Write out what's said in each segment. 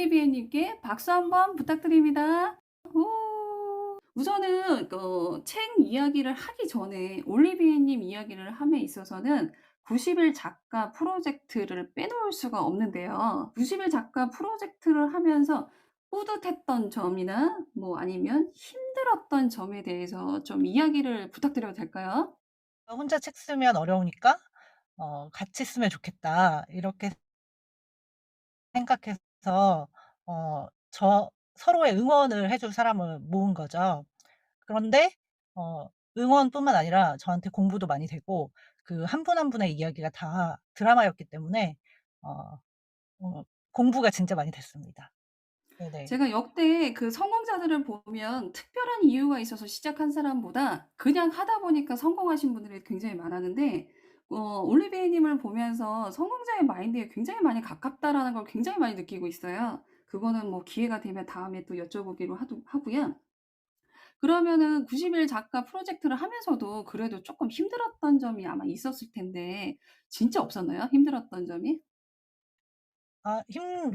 올리비에 님께 박수 한번 부탁드립니다. 우선은 책 이야기를 하기 전에 올리비에 님 이야기를 함에 있어서는 90일 작가 프로젝트를 빼놓을 수가 없는데요. 90일 작가 프로젝트를 하면서 뿌듯했던 점이나 뭐 아니면 힘들었던 점에 대해서 좀 이야기를 부탁드려도 될까요? 혼자 책 쓰면 어려우니까 '같이 쓰면 좋겠다.' 이렇게 생각해서 서로의 응원을 해줄 사람을 모은 거죠. 그런데 응원뿐만 아니라 저한테 공부도 많이 되고 그 한 분 한 분의 이야기가 다 드라마였기 때문에 어 공부가 진짜 많이 됐습니다. 네네. 제가 역대 그 성공자들을 보면 특별한 이유가 있어서 시작한 사람보다 그냥 하다 보니까 성공하신 분들이 굉장히 많았는데 올리비에 님을 보면서 '성공자의 마인드에 굉장히 많이 가깝다.'라는 걸 굉장히 많이 느끼고 있어요. 그거는 뭐 기회가 되면 다음에 또 여쭤보기로 하고요. 그러면은 90일 작가 프로젝트를 하면서도 그래도 쪼끔 힘들었던 점이 아마 있었을 텐데 진짜 없었나요? 힘들었던 점이?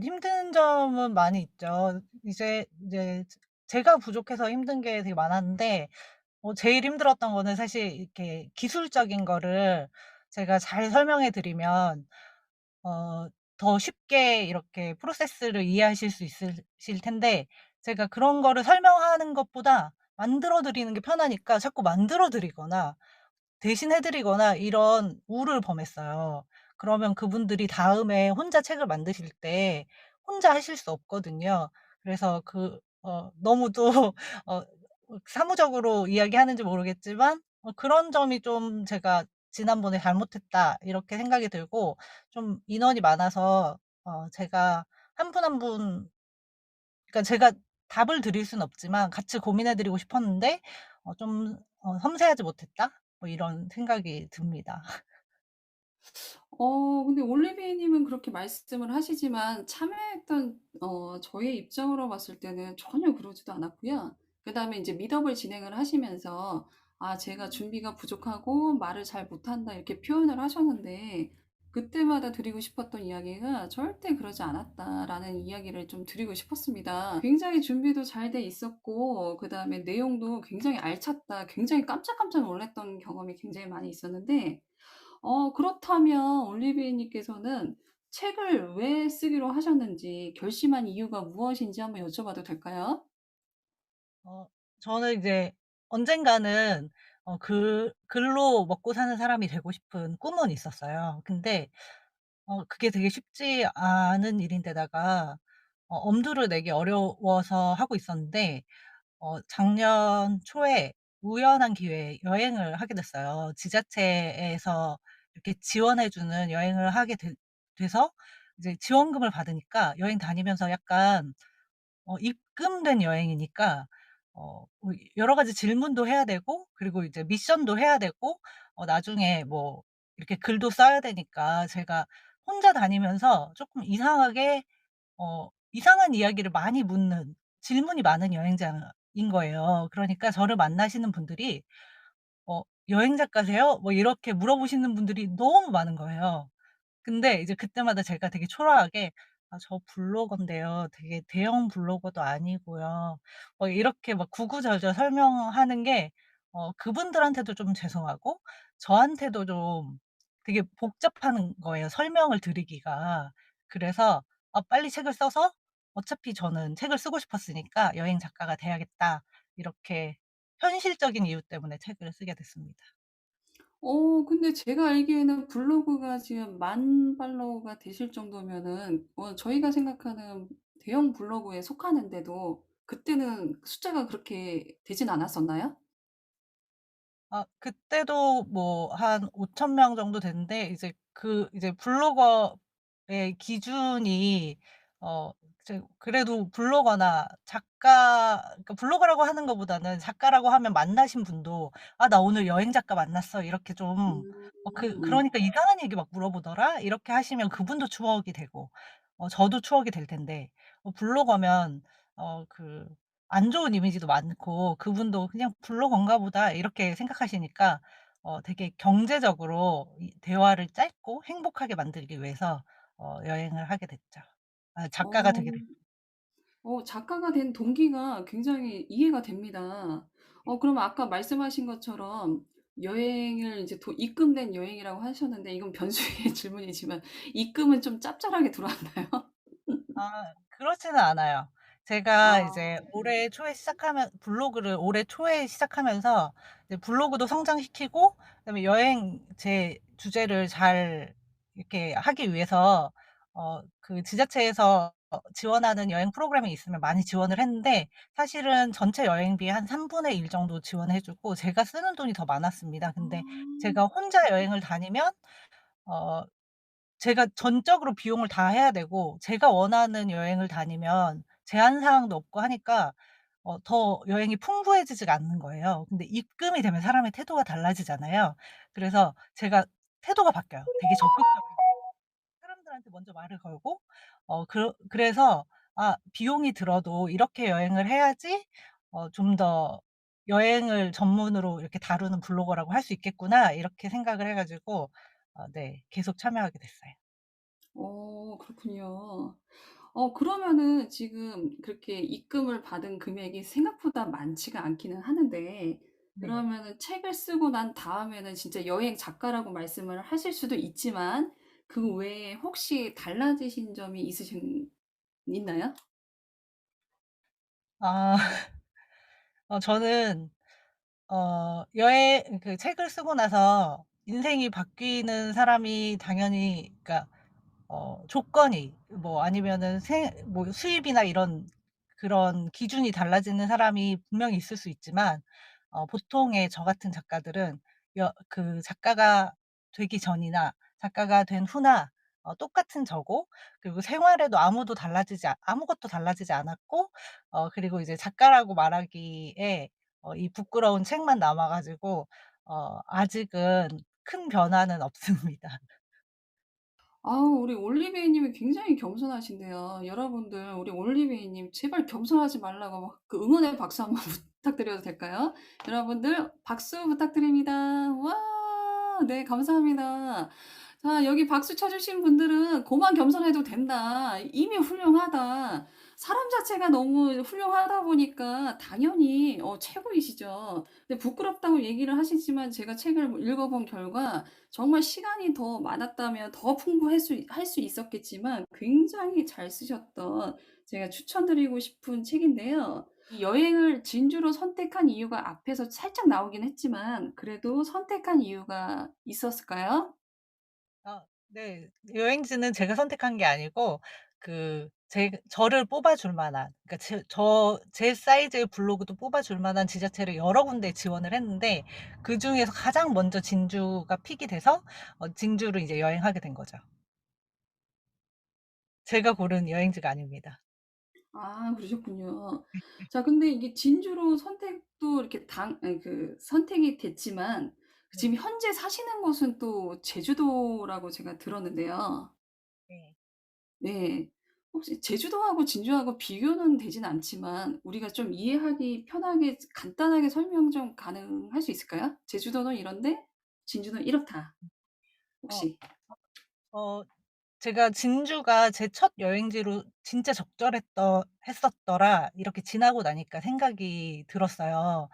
힘든 점은 많이 있죠. 이제 제가 부족해서 힘든 게 되게 많았는데 제일 힘들었던 거는 사실 이렇게 기술적인 거를 제가 잘 설명해 드리면 어 더 쉽게 이렇게 프로세스를 이해하실 수 있으실 텐데, 제가 그런 거를 설명하는 것보다 만들어 드리는 게 편하니까 자꾸 만들어 드리거나 대신해 드리거나 이런 우를 범했어요. 그러면 그분들이 다음에 혼자 책을 만드실 때 혼자 하실 수 없거든요. 그래서 너무 또 어 사무적으로 이야기하는지 모르겠지만 그런 점이 좀 제가 '지난번에 잘못했다.' 이렇게 생각이 들고, 좀 인원이 많아서 제가 한 분 한 분, 그러니까 제가 답을 드릴 수는 없지만 같이 고민해 드리고 싶었는데 '섬세하지 못했다.' 뭐 이런 생각이 듭니다. 근데 올리비에 님은 그렇게 말씀을 하시지만 참여했던 저의 입장으로 봤을 때는 전혀 그러지도 않았고요. 그다음에 인제 미덕을 진행을 하시면서 "아 제가 준비가 부족하고 말을 잘 못한다." 이렇게 표현을 하셨는데 그때마다 드리고 싶었던 이야기가 "절대 그러지 않았다."라는 이야기를 좀 드리고 싶었습니다. 굉장히 준비도 잘 돼 있었고 그다음에 내용도 굉장히 알찼다. 굉장히 깜짝깜짝 놀랐던 경험이 굉장히 많이 있었는데 그렇다면 올리비에 님께서는 책을 왜 쓰기로 하셨는지 결심한 이유가 무엇인지 한번 여쭤봐도 될까요? 어 저는 이제 언젠가는 글로 먹고 사는 사람이 되고 싶은 꿈은 있었어요. 근데 그게 되게 쉽지 않은 일인데다가 엄두를 내기 어려워서 하고 있었는데, 작년 초에 우연한 기회에 여행을 하게 됐어요. 지자체에서 이렇게 지원해 주는 여행을 하게 돼서 이제 지원금을 받으니까 여행 다니면서 약간 입금된 여행이니까 여러 가지 질문도 해야 되고, 그리고 이제 미션도 해야 되고, 나중에 뭐 이렇게 글도 써야 되니까 제가 혼자 다니면서 쪼끔 이상한 이야기를 많이 묻는, 질문이 많은 여행자인 거예요. 그러니까 저를 만나시는 분들이 "여행 작가세요?" 뭐 이렇게 물어보시는 분들이 너무 많은 거예요. 근데 이제 그때마다 제가 되게 초라하게 "아 저 블로거인데요." 되게 대형 블로거도 아니고요. 이렇게 막 구구절절 설명하는 게 그분들한테도 좀 죄송하고 저한테도 좀 되게 복잡한 거예요, 설명을 드리기가. 그래서 빨리 책을 써서, 어차피 저는 책을 쓰고 싶었으니까 '여행 작가가 돼야겠다.' 이렇게 현실적인 이유 때문에 책을 쓰게 됐습니다. 근데 제가 알기에는 블로그가 지금 10,000 팔로워가 되실 정도면은 저희가 생각하는 대형 블로그에 속하는데도 그때는 숫자가 그렇게 되진 않았었나요? 그때도 뭐 한 5천 명 정도 됐는데, 이제 블로거의 기준이 그래도 블로거나 작가, 그러니까 블로거라고 하는 것보다는 작가라고 하면 만나신 분도 "아 나 오늘 여행 작가 만났어." 이렇게 좀 음. 그러니까 "이상한 얘기 막 물어보더라." 이렇게 하시면 그분도 추억이 되고 저도 추억이 될 텐데, 블로거면 안 좋은 이미지도 많고 그분도 '그냥 블로거인가 보다.' 이렇게 생각하시니까 되게 경제적으로 이 대화를 짧고 행복하게 만들기 위해서 여행을 하게 됐죠. 작가가 어. 되게 됐죠. 작가가 된 동기가 굉장히 이해가 됩니다. 그럼 아까 말씀하신 것처럼 여행을 이제 입금된 여행이라고 하셨는데 이건 변수의 질문이지만 입금은 좀 짭짤하게 들어왔나요? 그렇지는 않아요. 제가 아. 이제 올해 초에 시작하면서 이제 블로그도 성장시키고 그다음에 여행 제 주제를 잘 이렇게 하기 위해서 그 지자체에서 지원하는 여행 프로그램이 있으면 많이 지원을 했는데 사실은 전체 여행비의 한 3분의 1 정도 지원해 주고 제가 쓰는 돈이 더 많았습니다. 근데 제가 혼자 여행을 다니면 어 제가 전적으로 비용을 다 해야 되고 제가 원하는 여행을 다니면 제한 사항도 없고 하니까 더 여행이 풍부해지지가 않는 거예요. 근데 입금이 되면 사람의 태도가 달라지잖아요. 그래서 제가 태도가 바뀌어요. 되게 적극적이고 사람들한테 먼저 말을 걸고 그래서 '아 비용이 들어도 이렇게 여행을 해야지 좀 더 여행을 전문으로 이렇게 다루는 블로거라고 할 수 있겠구나.' 이렇게 생각을 해 가지고 네 계속 참여하게 됐어요. 그렇군요. 그러면은 지금 그렇게 입금을 받은 금액이 생각보다 많지가 않기는 하는데 네. 그러면은 책을 쓰고 난 다음에는 진짜 여행 작가라고 말씀을 하실 수도 있지만 그 외에 혹시 달라지신 점이 있나요? 아 저는 여행 그 책을 쓰고 나서 인생이 바뀌는 사람이 당연히 그러니까 조건이 뭐 아니면은 뭐 수입이나 이런 그런 기준이 달라지는 사람이 분명히 있을 수 있지만 보통의 저 같은 작가들은 그 작가가 되기 전이나 작가가 된 후나 똑같은 저고 그리고 생활에도 아무것도 달라지지 않았고 그리고 이제 작가라고 말하기에 이 부끄러운 책만 남아 가지고 아직은 큰 변화는 없습니다. 우리 올리비에 님이 굉장히 겸손하신데요. 여러분들 우리 올리비에 님 제발 겸손하지 말라고 막 그 응원의 박수 한번 부탁드려도 될까요? 여러분들 박수 부탁드립니다. 와 네 감사합니다. 자 여기 박수 쳐 주신 분들은 "고만 겸손해도 된다. 이미 훌륭하다." 사람 자체가 너무 훌륭하다 보니까 당연히 최고이시죠. 근데 부끄럽다고 얘기를 하시지만 제가 책을 읽어 본 결과 정말 시간이 더 많았다면 더 할 수 있었겠지만 굉장히 잘 쓰셨던 제가 추천드리고 싶은 책인데요. 이 여행을 진주로 선택한 이유가 앞에서 살짝 나오긴 했지만 그래도 선택한 이유가 있었을까요? 네. 여행지는 제가 선택한 게 아니고 저를 뽑아 줄 만한 그러니까 제 사이즈의 블로그도 뽑아 줄 만한 지자체를 여러 군데 지원을 했는데 그중에서 가장 먼저 진주가 픽이 돼서 진주를 이제 여행하게 된 거죠. 제가 고른 여행지가 아닙니다. 그러셨군요. 자 근데 이게 진주로 선택도 이렇게 아니 선택이 됐지만 지금 네. 현재 사시는 곳은 또 제주도라고 제가 들었는데요. 네. 네. 혹시 제주도하고 진주하고 비교는 되진 않지만 우리가 좀 이해하기 편하게 간단하게 설명 좀 가능할 수 있을까요? "제주도는 이런데 진주는 이렇다." 어 혹시. 어 제가 진주가 제 첫 여행지로 진짜 했었더라 이렇게 지나고 나니까 생각이 들었어요.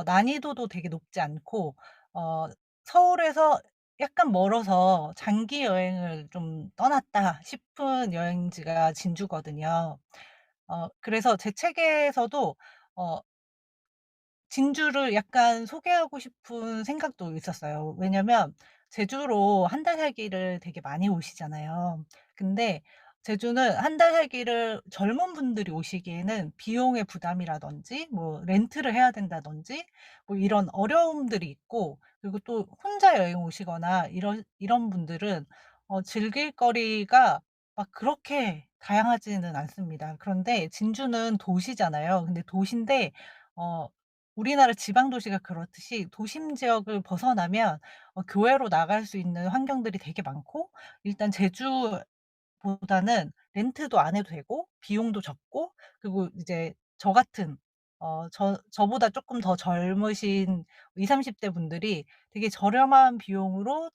난이도도 되게 높지 않고 어 서울에서 약간 멀어서 '장기 여행을 좀 떠났다.' 싶은 여행지가 진주거든요. 그래서 제 책에서도 어 진주를 약간 소개하고 싶은 생각도 있었어요. 왜냐면 제주로 한 달 살기를 되게 많이 오시잖아요. 근데 제주는 한 달 살기를 젊은 분들이 오시기에는 비용의 부담이라든지 뭐 렌트를 해야 된다든지 뭐 이런 어려움들이 있고 그리고 또 혼자 여행 오시거나 이런 분들은 즐길 거리가 막 그렇게 다양하지는 않습니다. 그런데 진주는 도시잖아요. 근데 도시인데 어 우리나라 지방 도시가 그렇듯이 도심 지역을 벗어나면 교외로 나갈 수 있는 환경들이 되게 많고 일단 제주보다는 렌트도 안 해도 되고 비용도 적고 그리고 이제 저 같은 저보다 쪼끔 더 젊으신 20-30대 분들이 되게 저렴한 비용으로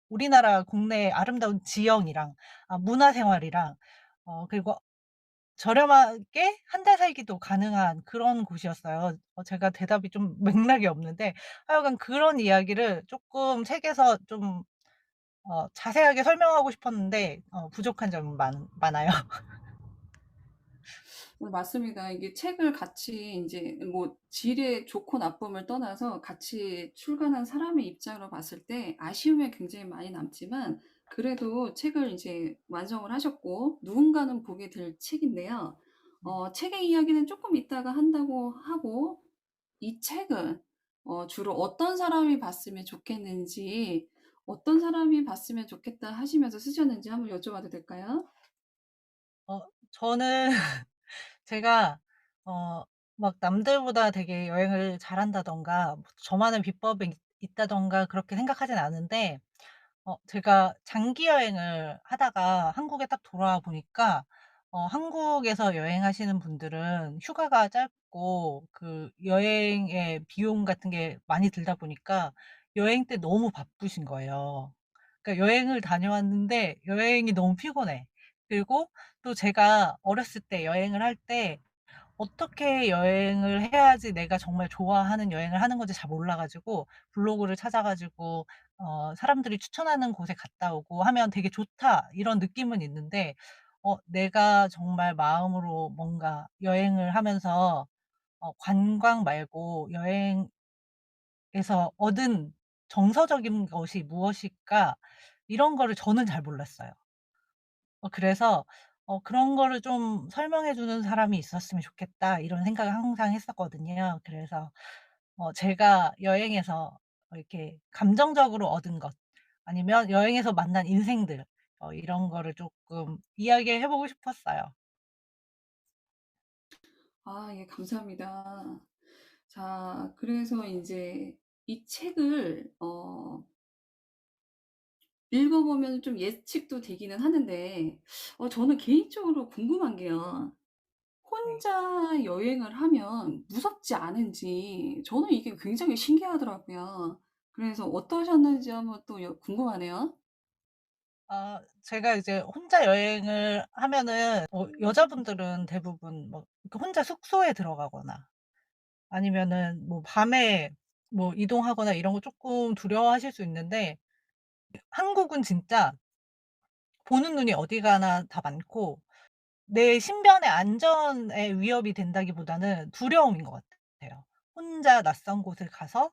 우리나라 국내 아름다운 지형이랑 문화 생활이랑 그리고 저렴하게 한 달 살기도 가능한 그런 곳이었어요. 제가 대답이 좀 맥락이 없는데 하여간 그런 이야기를 쪼끔 책에서 좀 자세하게 설명하고 싶었는데 부족한 점은 많아요. 맞습니다. 이게 책을 같이 인제 뭐 질의 좋고 나쁨을 떠나서 같이 출간한 사람의 입장으로 봤을 때 아쉬움이 굉장히 많이 남지만 그래도 책을 이제 완성을 하셨고 누군가는 보게 될 책인데요. 책의 이야기는 쪼끔 이따가 한다고 하고 이 책은 주로 어떤 사람이 봤으면 좋겠는지, 어떤 사람이 봤으면 좋겠다 하시면서 쓰셨는지 한번 여쭤봐도 될까요? 저는 제가 어 막 남들보다 되게 여행을 잘한다든가 뭐 저만의 비법이 있다든가 그렇게 생각하진 않은데 제가 장기 여행을 하다가 한국에 딱 돌아와 보니까 한국에서 여행하시는 분들은 휴가가 짧고 그 여행의 비용 같은 게 많이 들다 보니까 여행 때 너무 바쁘신 거예요. 그러니까 여행을 다녀왔는데 여행이 너무 피곤해. 그리고 또 제가 어렸을 때 여행을 할 때 어떻게 여행을 해야지 내가 정말 좋아하는 여행을 하는 건지 잘 몰라 가지고 블로그를 찾아 가지고 사람들이 추천하는 곳에 갔다 오고 하면 '되게 좋다.' 이런 느낌은 있는데 내가 정말 마음으로 뭔가 여행을 하면서 관광 말고 여행에서 얻은 정서적인 것이 무엇일까 이런 거를 저는 잘 몰랐어요. 그래서 '그런 거를 좀 설명해 주는 사람이 있었으면 좋겠다.' 이런 생각을 항상 했었거든요. 그래서 제가 여행에서 이렇게 감정적으로 얻은 것 아니면 여행에서 만난 인생들 이런 거를 쪼끔 이야기해 보고 싶었어요. 아 예 감사합니다. 자 그래서 인제 이 책을 읽어 보면 좀 예측도 되기는 하는데 저는 개인적으로 궁금한 게요. 네. 혼자 여행을 하면 무섭지 않은지 저는 이게 굉장히 신기하더라고요. 그래서 어떠셨는지 한번 또 궁금하네요. 제가 이제 혼자 여행을 하면은 여자분들은 대부분 뭐 이렇게 혼자 숙소에 들어가거나 아니면은 뭐 밤에 뭐 이동하거나 이런 거 쪼끔 두려워하실 수 있는데 한국은 진짜 보는 눈이 어디 가나 다 많고 내 신변의 안전에 위협이 된다기보다는 두려움인 것 같아요. 혼자 낯선 곳을 가서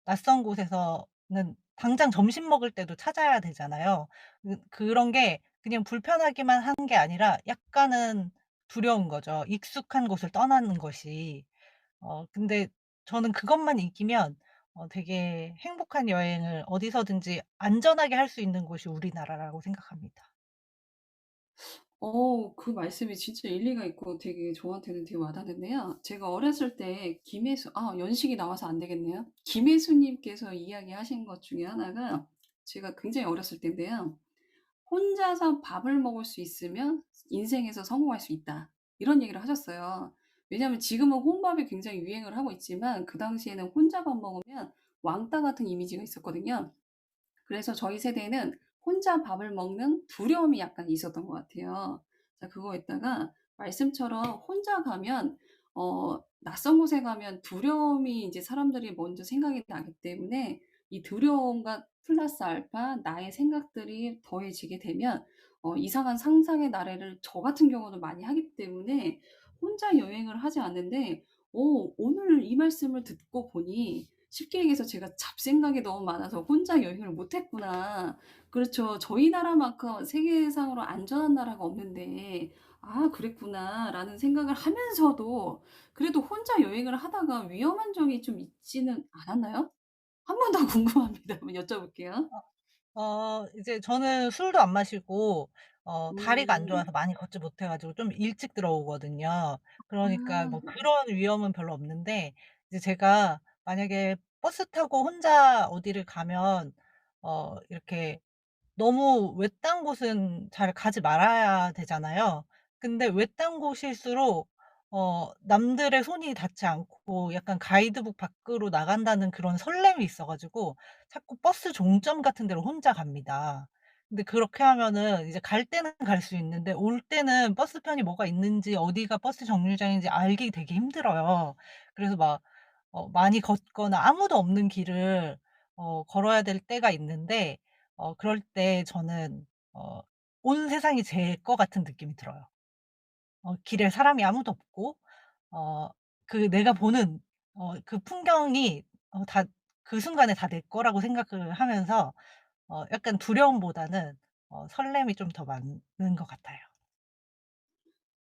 낯선 곳에서는 당장 점심 먹을 때도 찾아야 되잖아요. 그런 게 그냥 불편하기만 한 게 아니라 약간은 두려운 거죠, 익숙한 곳을 떠나는 것이. 근데 저는 그것만 이기면 되게 행복한 여행을 어디서든지 안전하게 할 수 있는 곳이 우리나라라고 생각합니다. 그 말씀이 진짜 일리가 있고 되게 저한테는 되게 와닿는데요. 제가 어렸을 때 연식이 나와서 안 되겠네요. 김혜수 님께서 이야기하신 것 중에 하나가 제가 굉장히 어렸을 때인데요. "혼자서 밥을 먹을 수 있으면 인생에서 성공할 수 있다." 이런 얘기를 하셨어요. 왜냐하면 지금은 혼밥이 굉장히 유행을 하고 있지만 그 당시에는 혼자 밥 먹으면 왕따 같은 이미지가 있었거든요. 그래서 저희 세대는 혼자 밥을 먹는 두려움이 약간 있었던 것 같아요. 자 그거에다가 말씀처럼 혼자 가면 낯선 곳에 가면 두려움이 인제 사람들이 먼저 생각이 나기 때문에 이 두려움과 플러스 알파 나의 생각들이 더해지게 되면 이상한 상상의 나래를 저 같은 경우는 많이 하기 때문에 혼자 여행을 하지 않는데 오늘 이 말씀을 듣고 보니 쉽게 얘기해서 제가 잡생각이 너무 많아서 '혼자 여행을 못 했구나.' 그렇죠. 저희 나라만큼 세계상으로 안전한 나라가 없는데 '아 그랬구나.'라는 생각을 하면서도 그래도 혼자 여행을 하다가 위험한 적이 좀 있지는 않았나요? 한 번 더 궁금합니다. 한번 여쭤볼게요. 이제 저는 술도 안 마시고 다리가 안 음. 좋아서 많이 걷지 못해 가지고 좀 일찍 들어오거든요. 그러니까 뭐 아. 그런 위험은 별로 없는데 이제 제가 만약에 버스 타고 혼자 어디를 가면 이렇게 너무 외딴 곳은 잘 가지 말아야 되잖아요. 근데 외딴 곳일수록 남들의 손이 닿지 않고 약간 가이드북 밖으로 나간다는 그런 설렘이 있어 가지고 자꾸 버스 종점 같은 데로 혼자 갑니다. 근데 그렇게 하면은 이제 갈 때는 갈 수 있는데 올 때는 버스편이 뭐가 있는지 어디가 버스 정류장인지 알기 되게 힘들어요. 그래서 막 많이 걷거나 아무도 없는 길을 걸어야 될 때가 있는데 그럴 때 저는 어 온 세상이 제 거 같은 느낌이 들어요. 길에 사람이 아무도 없고 어 내가 보는 그 풍경이 다 그 순간에 다 내 거라고 생각을 하면서 약간 두려움보다는 설렘이 좀 더 많은 것 같아요.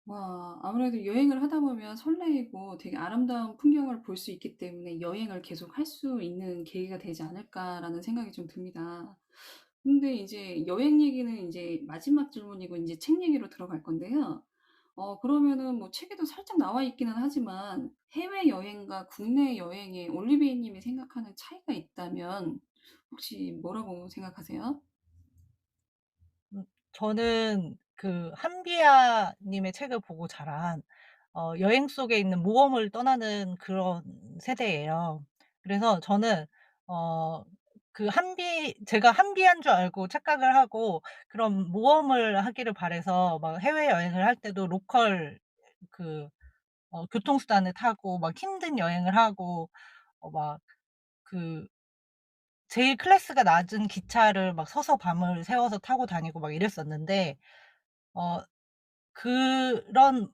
와, 아무래도 여행을 하다 보면 설레이고 되게 아름다운 풍경을 볼 수 있기 때문에 '여행을 계속 할 수 있는 계기가 되지 않을까.'라는 생각이 좀 듭니다. 근데 이제 여행 얘기는 인제 마지막 질문이고 인제 책 얘기로 들어갈 건데요. 그러면은 뭐 책에도 살짝 나와 있기는 하지만 해외여행과 국내 여행에 올리비아 님이 생각하는 차이가 있다면 혹시 뭐라고 생각하세요? 저는 그 한비아 님의 책을 보고 자란 여행 속에 있는 모험을 떠나는 그런 세대예요. 그래서 저는 어 제가 한비한 줄 알고 착각을 하고 그런 모험을 하기를 바라서 막 해외여행을 할 때도 로컬 그 교통수단을 타고 막 힘든 여행을 하고 막 그 제일 클래스가 낮은 기차를 막 서서 밤을 새워서 타고 다니고 막 이랬었는데 어 그런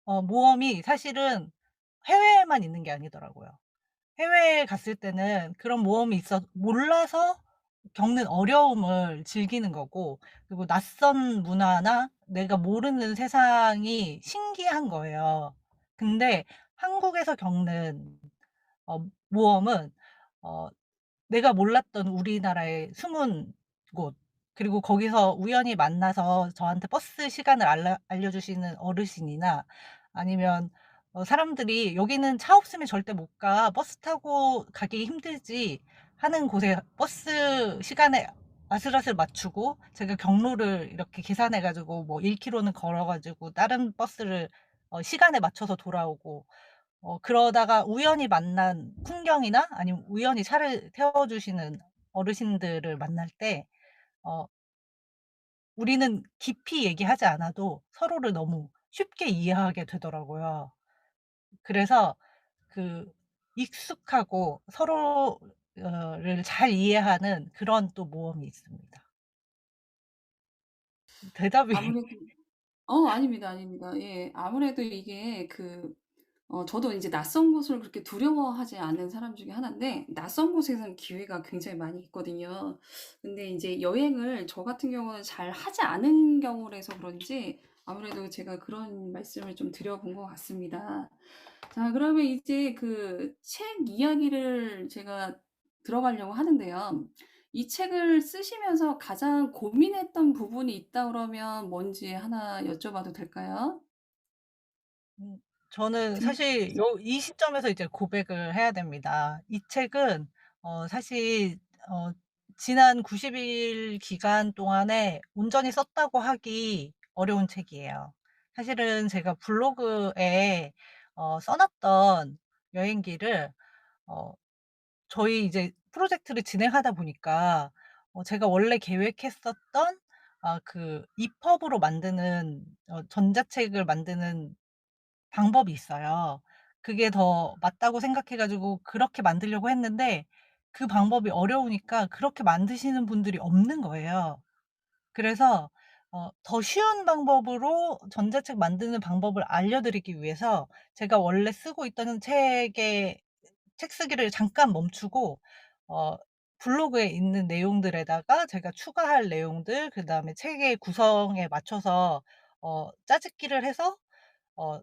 모험이 사실은 해외에만 있는 게 아니더라고요. 해외에 갔을 때는 그런 모험이 몰라서 겪는 어려움을 즐기는 거고, 그리고 낯선 문화나 내가 모르는 세상이 신기한 거예요. 근데 한국에서 겪는 모험은 어 내가 몰랐던 우리나라의 숨은 곳, 그리고 거기서 우연히 만나서 저한테 버스 시간을 알려주시는 어르신이나 아니면 사람들이 "여기는 차 없으면 절대 못 가. 버스 타고 가기 힘들지." 하는 곳에 버스 시간에 아슬아슬 맞추고 제가 경로를 이렇게 계산해 가지고 뭐 1 킬로는 걸어 가지고 다른 버스를 시간에 맞춰서 돌아오고, 그러다가 우연히 만난 풍경이나 아니면 우연히 차를 태워 주시는 어르신들을 만날 때 어 우리는 깊이 얘기하지 않아도 서로를 너무 쉽게 이해하게 되더라고요. 그래서 그 익숙하고 서로 를 잘 이해하는 그런 또 모험이 있습니다. 대답이 아무래도 아닙니다, 아닙니다. 예. 아무래도 이게 저도 인제 낯선 곳을 그렇게 두려워하지 않는 사람 중에 하나인데 낯선 곳에서는 기회가 굉장히 많이 있거든요. 근데 인제 여행을 저 같은 경우는 잘 하지 않은 경우라서 그런지 아무래도 제가 그런 말씀을 좀 드려 본 것 같습니다. 자, 그러면 이제 그 책 이야기를 제가 들어가려고 하는데요. 이 책을 쓰시면서 가장 고민했던 부분이 있다 그러면 뭔지 하나 여쭤봐도 될까요? 음 저는 든 사실 이 시점에서 이제 고백을 해야 됩니다. 이 책은 사실 어 지난 90일 기간 동안에 온전히 썼다고 하기 어려운 책이에요. 사실은 제가 블로그에 써 놨던 여행기를 어 저희 이제 프로젝트를 진행하다 보니까 제가 원래 계획했었던 EPUB으로 만드는 전자책을 만드는 방법이 있어요. 그게 더 맞다고 생각해 가지고 그렇게 만들려고 했는데 그 방법이 어려우니까 그렇게 만드시는 분들이 없는 거예요. 그래서 더 쉬운 방법으로 전자책 만드는 방법을 알려드리기 위해서 제가 원래 쓰고 있던 책 쓰기를 잠깐 멈추고 어 블로그에 있는 내용들에다가 제가 추가할 내용들, 그다음에 책의 구성에 맞춰서 짜집기를 해서 어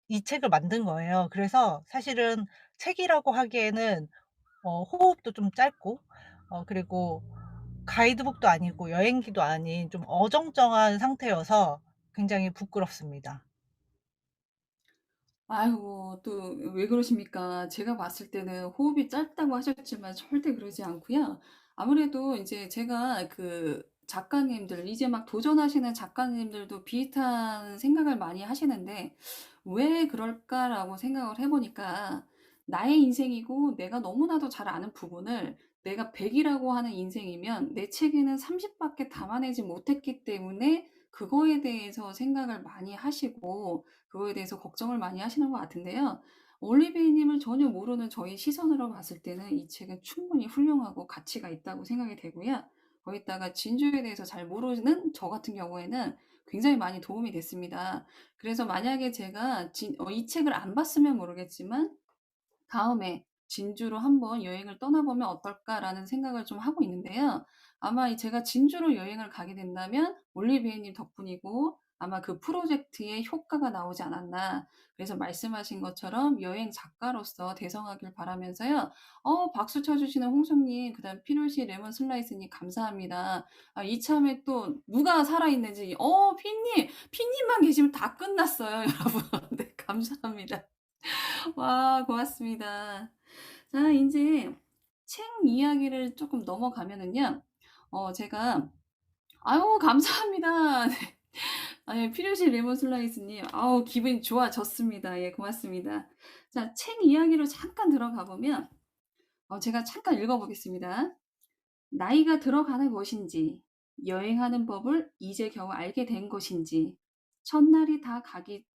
이 책을 만든 거예요. 그래서 사실은 책이라고 하기에는 호흡도 좀 짧고 그리고 가이드북도 아니고 여행기도 아닌 좀 어정쩡한 상태여서 굉장히 부끄럽습니다. 아이고, 또 왜 그러십니까? 제가 봤을 때는 호흡이 짧다고 하셨지만 절대 그러지 않고요. 아무래도 인제 제가 작가님들 이제 막 도전하시는 작가님들도 비슷한 생각을 많이 하시는데 '왜 그럴까?'라고 생각을 해 보니까 나의 인생이고 내가 너무나도 잘 아는 부분을 내가 100 이라고 하는 인생이면 내 책에는 30 밖에 담아내지 못했기 때문에 그거에 대해서 생각을 많이 하시고 그거에 대해서 걱정을 많이 하시는 것 같은데요. 올리비아 님을 전혀 모르는 저희 시선으로 봤을 때는 이 책은 충분히 훌륭하고 가치가 있다고 생각이 되고요. 거기다가 진주에 대해서 잘 모르는 저 같은 경우에는 굉장히 많이 도움이 됐습니다. 그래서 만약에 제가 이 책을 안 봤으면 모르겠지만 다음에 '진주로 한번 여행을 떠나보면 어떨까.'라는 생각을 좀 하고 있는데요. 아마 이 제가 진주로 여행을 가게 된다면 올리비아 님 덕분이고 아마 그 프로젝트의 효과가 나오지 않았나. 그래서 말씀하신 것처럼 여행 작가로서 대성하길 바라면서요. 박수 쳐 주시는 홍석 님, 그다음 피노시 레몬 슬라이스 님 감사합니다. 이참에 또 누가 살아 있는지 피님만 계시면 다 끝났어요, 여러분. 네, 감사합니다. 와, 고맙습니다. 자, 인제 책 이야기를 쪼끔 넘어가면은요. 제가 아유, 감사합니다. 네. 아니, 필요시 레몬 슬라이스 님, 아우, 기분이 좋아졌습니다. 예, 고맙습니다. 자, 책 이야기로 잠깐 들어가 보면 제가 잠깐 읽어 보겠습니다. 나이가 들어가는 것인지, 여행하는 법을 이제 겨우 알게 된 것인지, 첫날이 다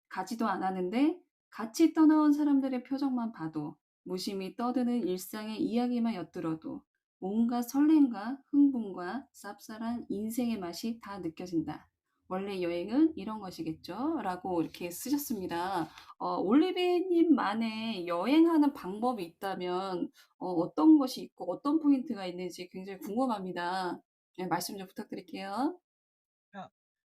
가지도 않았는데 같이 떠나온 사람들의 표정만 봐도, 무심히 떠드는 일상의 이야기만 엿들어도 온갖 설렘과 흥분과 쌉쌀한 인생의 맛이 다 느껴진다. 원래 여행은 이런 것이겠죠? 라고 이렇게 쓰셨습니다. 올리비님만의 여행하는 방법이 있다면 어떤 것이 있고 어떤 포인트가 있는지 굉장히 궁금합니다. 네, 말씀 좀 부탁드릴게요. 아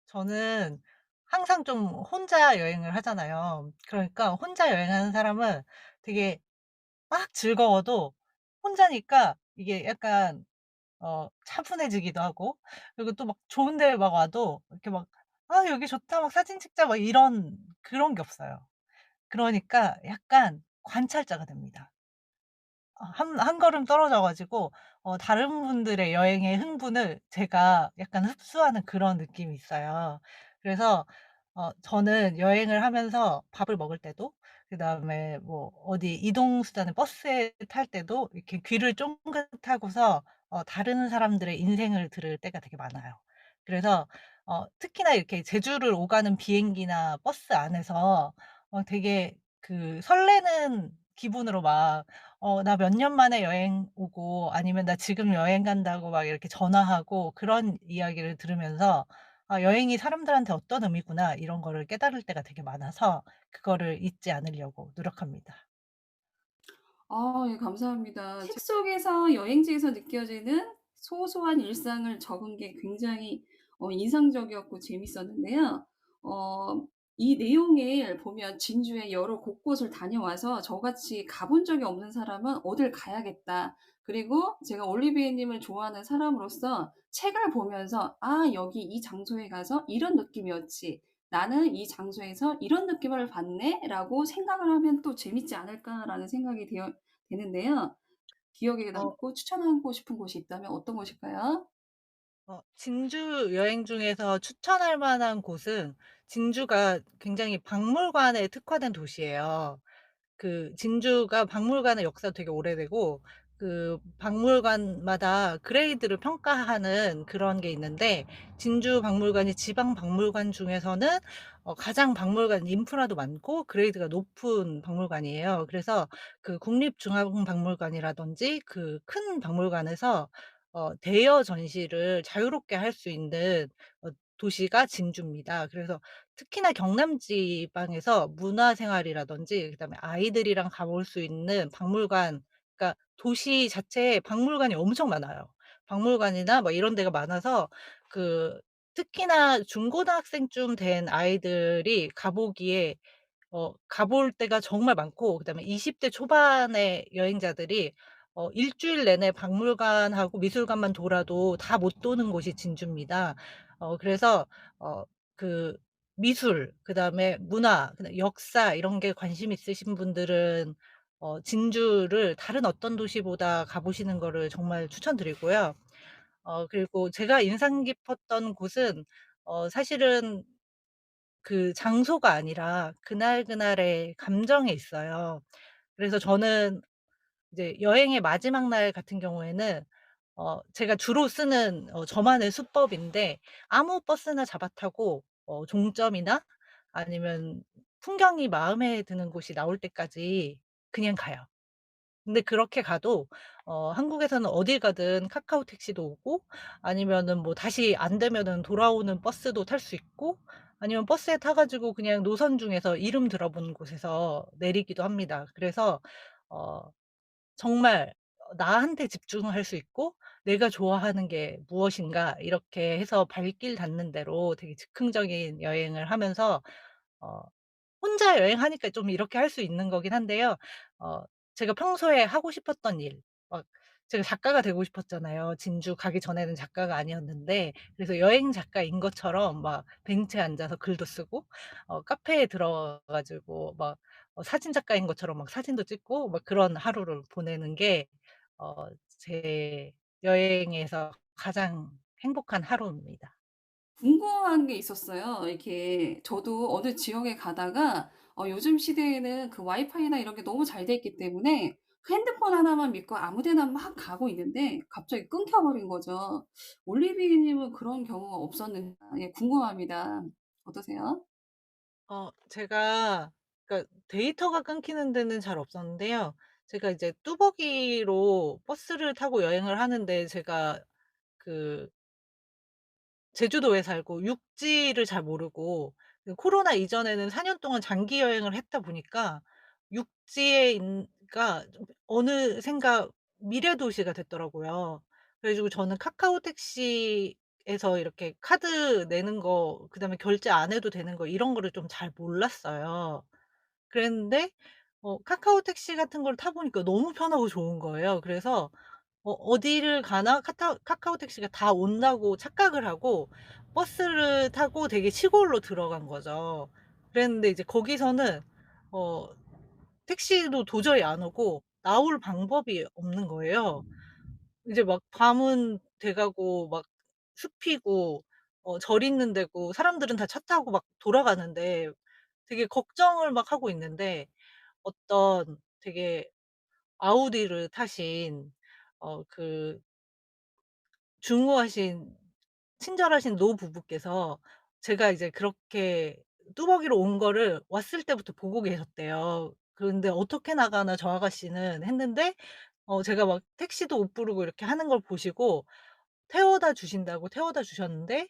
저는 항상 좀 혼자 여행을 하잖아요. 그러니까 혼자 여행하는 사람은 되게 막 즐거워도 혼자니까 이게 약간 차분해지기도 하고, 그리고 또 막 좋은 데 막 와도 이렇게 막 '아 여기 좋다. 막 사진 찍자.' 막 이런 그런 게 없어요. 그러니까 약간 관찰자가 됩니다. 한 걸음 떨어져 가지고 다른 분들의 여행의 흥분을 제가 약간 흡수하는 그런 느낌이 있어요. 그래서 저는 여행을 하면서 밥을 먹을 때도, 그다음에 뭐 어디 이동 수단을 버스에 탈 때도 이렇게 귀를 쫑긋하고서 다른 사람들의 인생을 들을 때가 되게 많아요. 그래서 특히나 이렇게 제주를 오가는 비행기나 버스 안에서 되게 그 설레는 기분으로 막 나 몇 년 만에 여행 오고, 아니면 나 지금 여행 간다고 막 이렇게 전화하고 그런 이야기를 들으면서 '아 여행이 사람들한테 어떤 의미구나.' 이런 거를 깨달을 때가 되게 많아서 그거를 잊지 않으려고 노력합니다. 예, 감사합니다. 책 속에서 여행지에서 느껴지는 소소한 일상을 적은 게 굉장히 인상적이었고 재밌었는데요. 어 이 내용을 보면 진주의 여러 곳곳을 다녀와서 저같이 가본 적이 없는 사람은 '어딜 가야겠다.' 그리고 제가 올리비아 님을 좋아하는 사람으로서 책을 보면서 '아, 여기 이 장소에 가서 이런 느낌이었지. 나는 이 장소에서 이런 느낌을 받네.'라고 생각을 하면 또 재밌지 않을까라는 생각이 되는데요. 기억에 어 남고 추천하고 싶은 곳이 있다면 어떤 곳일까요? 진주 여행 중에서 추천할 만한 곳은, 진주가 굉장히 박물관에 특화된 도시예요. 그 진주가 박물관의 역사도 되게 오래되고, 그 박물관마다 그레이드를 평가하는 그런 게 있는데, 진주 박물관이 지방 박물관 중에서는 가장 박물관 인프라도 많고 그레이드가 높은 박물관이에요. 그래서 그 국립중앙박물관이라든지 그 큰 박물관에서 대여 전시를 자유롭게 할 수 있는 도시가 진주입니다. 그래서 특히나 경남 지방에서 문화생활이라든지, 그다음에 아이들이랑 가볼 수 있는 박물관, 그러니까 도시 자체에 박물관이 엄청 많아요. 박물관이나 뭐 이런 데가 많아서 그 특히나 중고등학생쯤 된 아이들이 가 보기에 가볼 데가 정말 많고, 그다음에 20대 초반의 여행자들이 주일 내내 박물관하고 미술관만 돌아도 다 못 도는 곳이 진주입니다. 그래서 어 그 미술, 그다음에 문화, 그다음에 역사 이런 게 관심 있으신 분들은 진주를 다른 어떤 도시보다 가 보시는 거를 정말 추천드리고요. 그리고 제가 인상 깊었던 곳은 사실은 그 장소가 아니라 그날그날의 감정에 있어요. 그래서 저는 이제 여행의 마지막 날 같은 경우에는 제가 주로 쓰는 저만의 수법인데, 아무 버스나 잡아 타고 종점이나 아니면 풍경이 마음에 드는 곳이 나올 때까지 그냥 가요. 근데 그렇게 가도 한국에서는 어딜 가든 카카오 택시도 오고, 아니면은 뭐 다시 안 되면은 돌아오는 버스도 탈 수 있고, 아니면 버스에 타 가지고 그냥 노선 중에서 이름 들어본 곳에서 내리기도 합니다. 그래서 어 정말 나한테 집중할 수 있고 '내가 좋아하는 게 무엇인가.' 이렇게 해서 발길 닿는 대로 되게 즉흥적인 여행을 하면서 어 혼자 여행하니까 좀 이렇게 할 수 있는 거긴 한데요. 어 제가 평소에 하고 싶었던 일, 막 제가 작가가 되고 싶었잖아요. 진주 가기 전에는 작가가 아니었는데, 그래서 여행 작가인 것처럼 막 벤치에 앉아서 글도 쓰고, 카페에 들어가 가지고 막 사진 작가인 것처럼 막 사진도 찍고, 막 그런 하루를 보내는 게 제 여행에서 가장 행복한 하루입니다. 궁금한 게 있었어요. 이렇게 저도 어느 지역에 가다가 요즘 시대에는 그 와이파이나 이런 게 너무 잘 돼 있기 때문에 그 핸드폰 하나만 믿고 아무 데나 막 가고 있는데 갑자기 끊겨 버린 거죠. 올리비아 님은 그런 경우가 없었는지 예 궁금합니다. 어떠세요? 제가, 그러니까 데이터가 끊기는 데는 잘 없었는데요. 제가 이제 뚜벅이로 버스를 타고 여행을 하는데, 제가 그 제주도에 살고 육지를 잘 모르고, 코로나 이전에는 4년 동안 장기 여행을 했다 보니까 육지에 가 좀 어느샌가 미래 도시가 됐더라고요. 그래 가지고 저는 카카오 택시에서 이렇게 카드 내는 거, 그다음에 결제 안 해도 되는 거, 이런 거를 좀 잘 몰랐어요. 그랬는데 카카오 택시 같은 걸 타 보니까 너무 편하고 좋은 거예요. 그래서 어디를 가나 카카오 택시가 다 온다고 착각을 하고 버스를 타고 되게 시골로 들어간 거죠. 그랬는데 이제 거기서는 어 택시도 도저히 안 오고 나올 방법이 없는 거예요. 이제 막 밤은 돼 가고 막 숲이고 절 있는 데고, 사람들은 다 차 타고 막 돌아가는데 되게 걱정을 막 하고 있는데, 어떤 되게 아우디를 타신 그 중후하신 친절하신 노부부께서 제가 이제 그렇게 뚜벅이로 온 거를 왔을 때부터 보고 계셨대요. 그런데 '어떻게 나가나 저 아가씨는.' 했는데, 제가 막 택시도 못 부르고 이렇게 하는 걸 보시고 태워다 주신다고 태워다 주셨는데,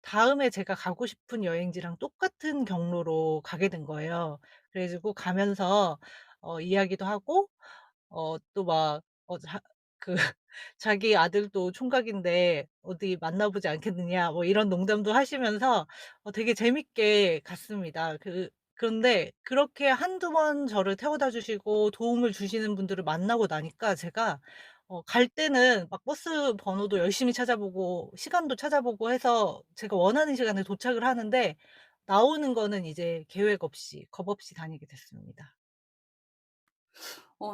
다음에 제가 가고 싶은 여행지랑 똑같은 경로로 가게 된 거예요. 그래 가지고 가면서 이야기도 하고, 또 막 그 자기 아들도 총각인데 "어디 만나 보지 않겠느냐." 뭐 이런 농담도 하시면서 되게 재밌게 갔습니다. 그런데 그렇게 한두 번 저를 태워다 주시고 도움을 주시는 분들을 만나고 나니까, 제가 갈 때는 막 버스 번호도 열심히 찾아보고 시간도 찾아보고 해서 제가 원하는 시간에 도착을 하는데, 나오는 거는 이제 계획 없이 겁 없이 다니게 됐습니다.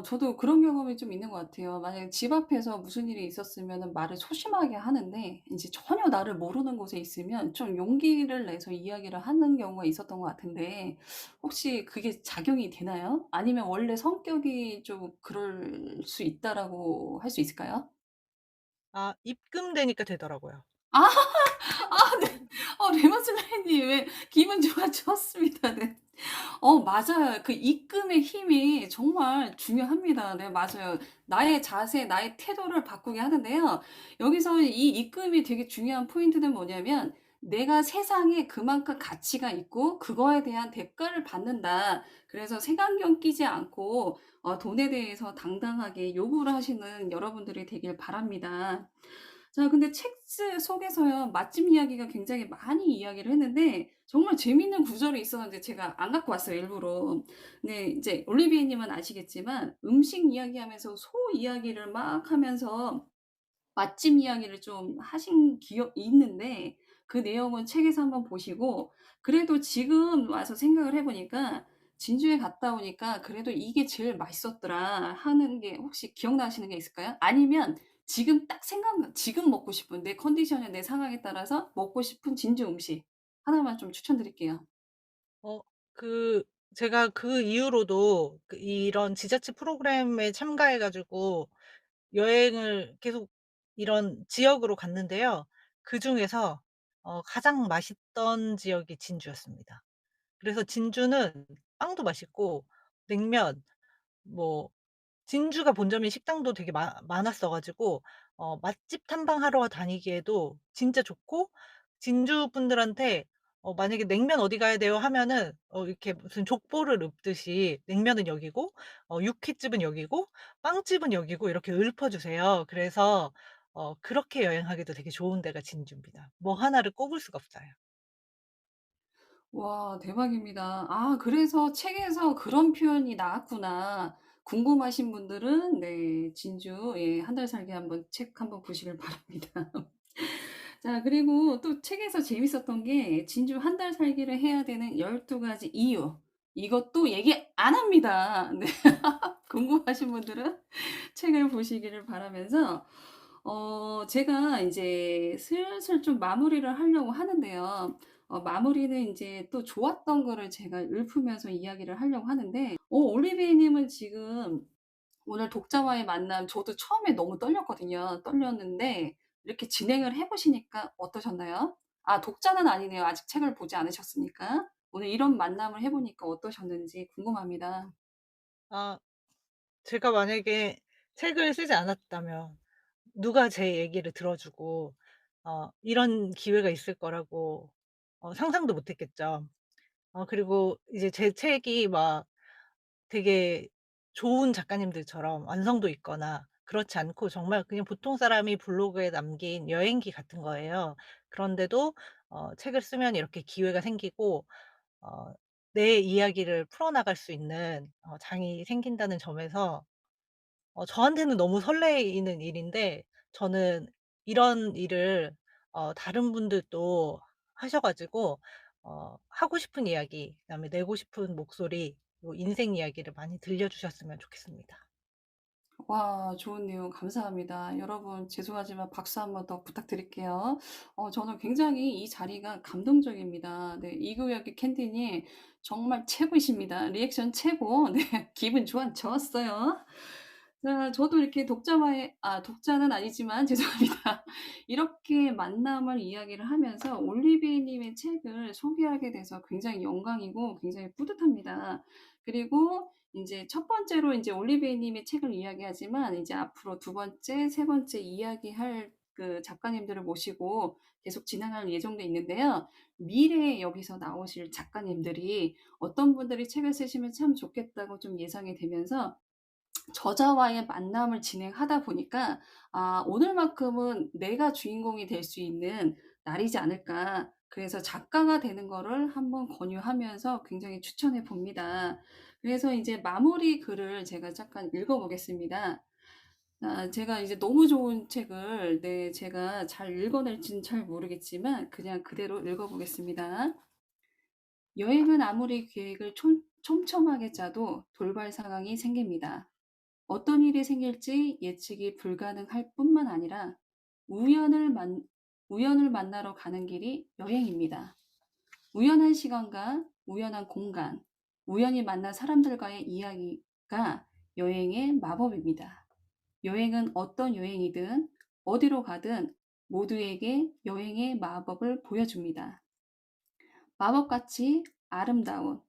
저도 그런 경험이 좀 있는 것 같아요. 만약에 집 앞에서 무슨 일이 있었으면은 말을 소심하게 하는데 인제 전혀 나를 모르는 곳에 있으면 좀 용기를 내서 이야기를 하는 경우가 있었던 것 같은데 혹시 그게 작용이 되나요? 아니면 원래 성격이 좀 그럴 수 있다라고 할 수 있을까요? 아, 입금되니까 되더라고요. 아 아 네. 레몬슬라이님 왜 기분 좋았습니다. 네. 맞아요. 그 입금의 힘이 정말 중요합니다. 네 맞아요. 나의 자세, 나의 태도를 바꾸게 하는데요. 여기서 이 입금이 되게 중요한 포인트는 뭐냐면 '내가 세상에 그만큼 가치가 있고 그거에 대한 대가를 받는다.' 그래서 색안경 끼지 않고 돈에 대해서 당당하게 요구를 하시는 여러분들이 되길 바랍니다. 자 근데 책 속에서요. 맛집 이야기가 굉장히 많이 이야기를 했는데 정말 재미있는 구절이 있었는데 제가 안 갖고 왔어요 일부러. 네 이제 올리비아 님은 아시겠지만 음식 이야기하면서 소 이야기를 막 하면서 맛집 이야기를 좀 하신 기억이 있는데 그 내용은 책에서 한번 보시고 그래도 지금 와서 생각을 해 보니까 '진주에 갔다 오니까 그래도 이게 제일 맛있었더라.' 하는 게 혹시 기억나시는 게 있을까요? 아니면 지금 딱 생각나 지금 먹고 싶은 내 컨디션에 내 상황에 따라서 먹고 싶은 진주 음식 하나만 좀 추천드릴게요. 어 그 제가 그 이후로도 이런 지자체 프로그램에 참가해 가지고 여행을 계속 이런 지역으로 갔는데요. 그중에서 가장 맛있던 지역이 진주였습니다. 그래서 진주는 빵도 맛있고 냉면, 뭐 진주가 본점인 식당도 되게 많았어 가지고 맛집 탐방하러 다니기에도 진짜 좋고, 진주 분들한테 만약에 "냉면 어디 가야 돼요?" 하면은 이렇게 무슨 족보를 읊듯이 냉면은 여기고 육회집은 여기고 빵집은 여기고 이렇게 읊어 주세요. 그래서 그렇게 여행하기도 되게 좋은 데가 진주입니다. 뭐 하나를 꼽을 수가 없어요. 와 대박입니다. 아 그래서 책에서 그런 표현이 나왔구나. 궁금하신 분들은 네 진주 예 한 달 살기 한번 책 한번 보시길 바랍니다. 자 그리고 또 책에서 재밌었던 게 진주 한 달 살기를 해야 되는 12 가지 이유. 이것도 얘기 안 합니다. 네. 궁금하신 분들은 책을 보시기를 바라면서 제가 인제 슬슬 좀 마무리를 하려고 하는데요. 마무리는 인제 또 좋았던 거를 제가 읊으면서 이야기를 하려고 하는데 올리비아 님은 지금 오늘 독자와의 만남 저도 처음에 너무 떨렸거든요. 떨렸는데 이렇게 진행을 해 보시니까 어떠셨나요? 아 독자는 아니네요. 아직 책을 보지 않으셨으니까. 오늘 이런 만남을 해 보니까 어떠셨는지 궁금합니다. 아, 제가 만약에 책을 쓰지 않았다면 누가 제 얘기를 들어 주고 이런 기회가 있을 거라고 상상도 못 했겠죠. 그리고 이제 제 책이 막 되게 좋은 작가님들처럼 완성도 있거나 그렇지 않고 정말 그냥 보통 사람이 블로그에 남긴 여행기 같은 거예요. 그런데도 책을 쓰면 이렇게 기회가 생기고 어 내 이야기를 풀어나갈 수 있는 장이 생긴다는 점에서 저한테는 너무 설레이는 일인데, 저는 이런 일을 다른 분들도 하셔 가지고 하고 싶은 이야기, 그다음에 내고 싶은 목소리, 그리고 인생 이야기를 많이 들려 주셨으면 좋겠습니다. 와 좋은 내용 감사합니다. 여러분 죄송하지만 박수 한번 더 부탁드릴게요. 저는 굉장히 이 자리가 감동적입니다. 네. 이구역의 캔디님 정말 최고이십니다. 리액션 최고. 네. 기분 좋았어요. 자 저도 이렇게 독자와의 독자는 아니지만 죄송합니다. 이렇게 만남을 이야기를 하면서 올리비아 님의 책을 소개하게 돼서 굉장히 영광이고 굉장히 뿌듯합니다. 그리고 인제 첫 번째로 인제 올리비아 님의 책을 이야기하지만 이제 앞으로 두 번째, 세 번째 이야기할 그 작가님들을 모시고 계속 진행할 예정돼 있는데요. 미래에 여기서 나오실 작가님들이 어떤 분들이 책을 쓰시면 참 좋겠다고 좀 예상이 되면서 저자와의 만남을 진행하다 보니까 '아 오늘만큼은 내가 주인공이 될 수 있는 날이지 않을까.' 그래서 작가가 되는 거를 한번 권유하면서 굉장히 추천해 봅니다. 그래서 이제 마무리 글을 제가 잠깐 읽어 보겠습니다. 제가 이제 너무 좋은 책을 네 제가 잘 읽어낼지는 잘 모르겠지만 그냥 그대로 읽어 보겠습니다. "여행은 아무리 계획을 촘촘하게 짜도 돌발 상황이 생깁니다. 어떤 일이 생길지 예측이 불가능할 뿐만 아니라 우연을 만 우연을 만나러 가는 길이 여행입니다. 우연한 시간과 우연한 공간, 우연히 만난 사람들과의 이야기가 여행의 마법입니다. 여행은 어떤 여행이든 어디로 가든 모두에게 여행의 마법을 보여줍니다. 마법같이 아름다운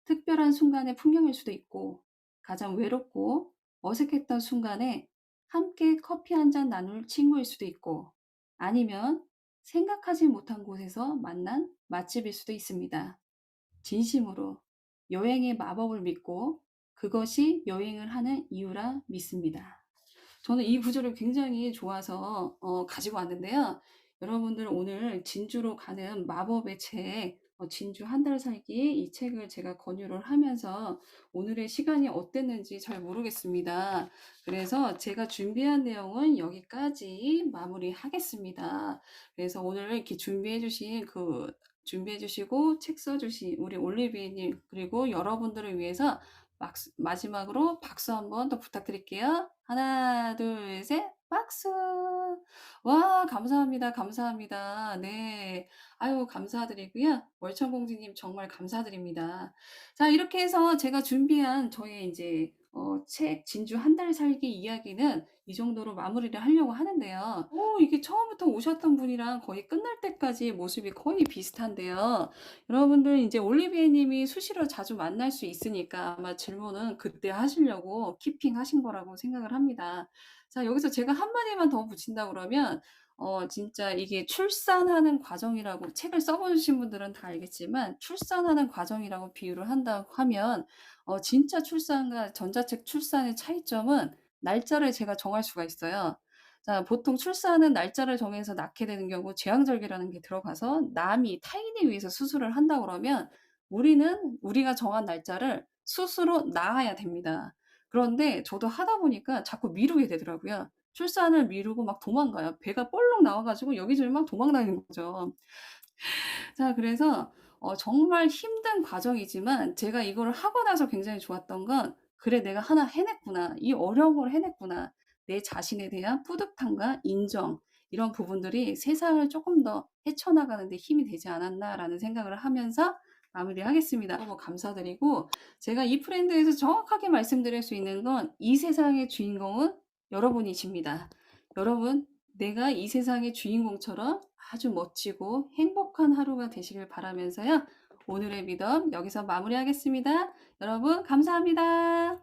특별한 순간의 풍경일 수도 있고 가장 외롭고 어색했던 순간에 함께 커피 한 잔 나눌 친구일 수도 있고 아니면 생각하지 못한 곳에서 만난 맛집일 수도 있습니다. 진심으로 여행의 마법을 믿고 그것이 여행을 하는 이유라 믿습니다. 저는 이 구절을 굉장히 좋아서 가지고 왔는데요. 여러분들 오늘 진주로 가는 마법의 책 진주 한 달 살기 이 책을 제가 권유를 하면서 오늘의 시간이 어땠는지 잘 모르겠습니다. 그래서 제가 준비한 내용은 여기까지 마무리하겠습니다. 그래서 오늘 이렇게 준비해 주시고 책 써 주신 우리 올리비아 님 그리고 여러분들을 위해서 마지막으로 박수 한번 더 부탁드릴게요. 하나, 둘, 셋. 박수. 와, 감사합니다. 감사합니다. 네. 아유, 감사드리고요. 월천공주님 정말 감사드립니다. 자, 이렇게 해서 제가 준비한 저의 이제 책 진주 한 달 살기 이야기는 이 정도로 마무리를 하려고 하는데요. 이게 처음부터 오셨던 분이랑 거의 끝날 때까지 모습이 거의 비슷한데요. 여러분들 이제 올리비에 님이 수시로 자주 만날 수 있으니까 아마 질문은 그때 하시려고 키핑하신 거라고 생각을 합니다. 자, 여기서 제가 한 마디만 더 붙인다 그러면 진짜 이게 출산하는 과정이라고, 책을 써 보신 분들은 다 알겠지만 출산하는 과정이라고 비유를 한다고 하면 진짜 출산과 전자책 출산의 차이점은 날짜를 제가 정할 수가 있어요. 자, 보통 출산은 날짜를 정해서 낳게 되는 경우 제왕절개라는 게 들어가서 남이 타인에 의해서 수술을 한다 그러면 우리는 우리가 정한 날짜를 스스로 낳아야 됩니다. 그런데 저도 하다 보니까 자꾸 미루게 되더라고요. 출산을 미루고 막 도망가요. 배가 볼록 나와 가지고 여기저기 막 도망 다니는 거죠. 자, 그래서 정말 힘든 과정이지만 제가 이거를 하고 나서 굉장히 좋았던 건 '그래, 내가 하나 해냈구나. 이 어려운 걸 해냈구나.' 내 자신에 대한 뿌듯함과 인정, 이런 부분들이 '세상을 쪼끔 더 헤쳐나가는 데 힘이 되지 않았나.'라는 생각을 하면서 마무리하겠습니다. 너무 감사드리고, 제가 이 프렌드에서 정확하게 말씀드릴 수 있는 건 이 세상의 주인공은 여러분이십니다. 여러분, 내가 이 세상의 주인공처럼 아주 멋지고 행복한 하루가 되시길 바라면서요. 오늘의 미덕 여기서 마무리하겠습니다. 여러분, 감사합니다.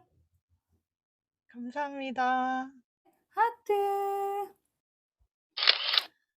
감사합니다. 하트.